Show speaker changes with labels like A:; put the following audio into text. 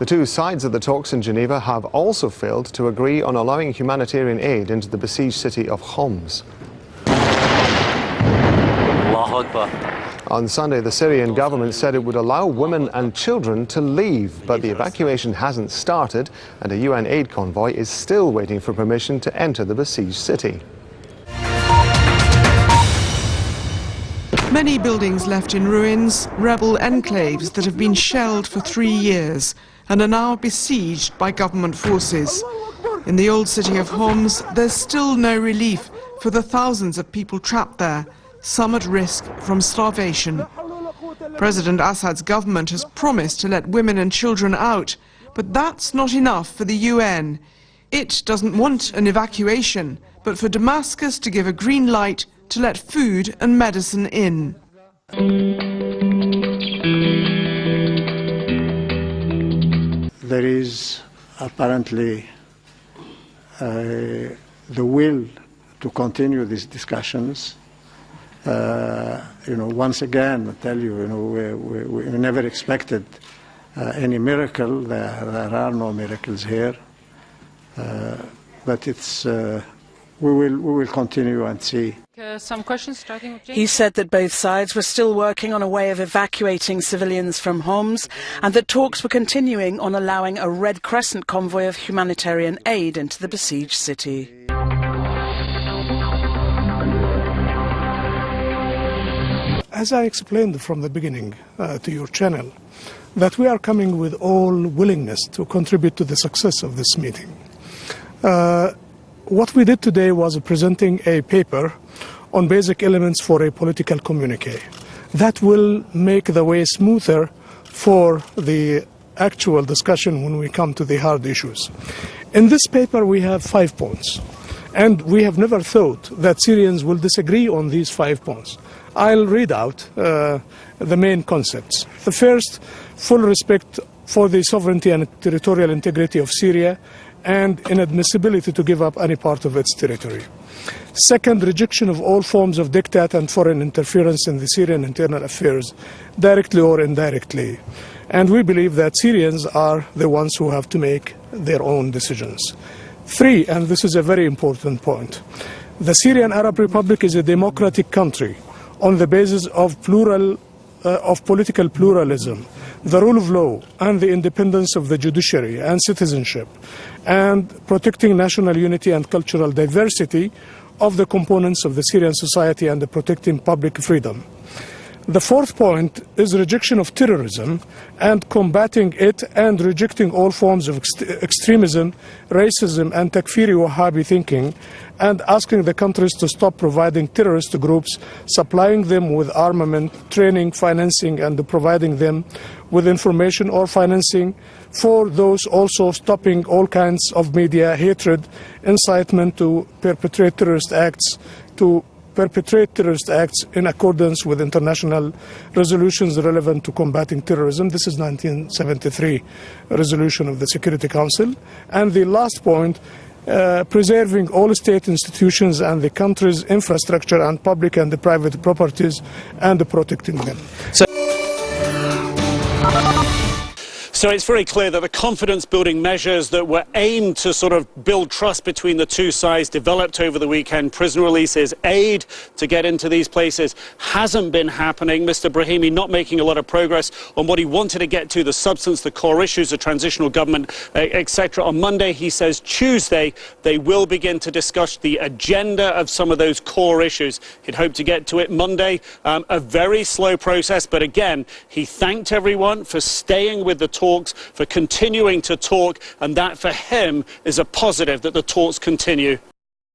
A: The two sides of the talks in Geneva have also failed to agree on allowing humanitarian aid into the besieged city of Homs. On Sunday, the Syrian government said it would allow women and children to leave, but the evacuation hasn't started, and a UN aid convoy is still waiting for permission to enter the besieged city.
B: Many buildings left in ruins, rebel enclaves that have been shelled for 3 years and are now besieged by government forces. In the old city of Homs, there's still no relief for the thousands of people trapped there, some at risk from starvation. President Assad's government has promised to let women and children out, but that's not enough for the UN. It doesn't want an evacuation, but for Damascus to give a green light to let food and medicine in.
C: There is apparently the will to continue these discussions. Once again, I tell you, we never expected any miracle. There are no miracles here, but it's we will continue and see.
D: Some questions, starting with James.
E: He said that both sides were still working on a way of evacuating civilians from Homs and that talks were continuing on allowing a Red Crescent convoy of humanitarian aid into the besieged city.
F: As I explained from the beginning to your channel, that we are coming with all willingness to contribute to the success of this meeting. What we did today was presenting a paper on basic elements for a political communique. That will make the way smoother for the actual discussion when we come to the hard issues. In this paper we have 5 points, and we have never thought that Syrians will disagree on these 5 points. I'll read out the main concepts. The first, full respect for the sovereignty and territorial integrity of Syria and inadmissibility to give up any part of its territory. Second, rejection of all forms of diktat and foreign interference in the Syrian internal affairs, directly or indirectly. And we believe that Syrians are the ones who have to make their own decisions. 3, and this is a very important point, the Syrian Arab Republic is a democratic country on the basis of political pluralism, the rule of law, and the independence of the judiciary and citizenship, and protecting national unity and cultural diversity of the components of the Syrian society and protecting public freedom. The 4th point is rejection of terrorism and combating it, and rejecting all forms of extremism, racism and Takfiri Wahhabi thinking, and asking the countries to stop providing terrorist groups, supplying them with armament, training, financing, and providing them with information or financing. For those, also stopping all kinds of media hatred, incitement to perpetrate terrorist acts, in accordance with international resolutions relevant to combating terrorism. This is 1973 resolution of the Security Council. And the last point, preserving all state institutions and the country's infrastructure and public and private properties and protecting them.
G: So it's very clear that the confidence-building measures that were aimed to sort of build trust between the two sides developed over the weekend, prisoner releases, aid to get into these places, hasn't been happening. Mr. Brahimi not making a lot of progress on what he wanted to get to, the substance, the core issues, the transitional government, etc. On Monday, he says Tuesday, they will begin to discuss the agenda of some of those core issues. He'd hoped to get to it Monday. A very slow process, but again, he thanked everyone for staying with the talks, for continuing to talk, and that for him is a positive that the talks continue.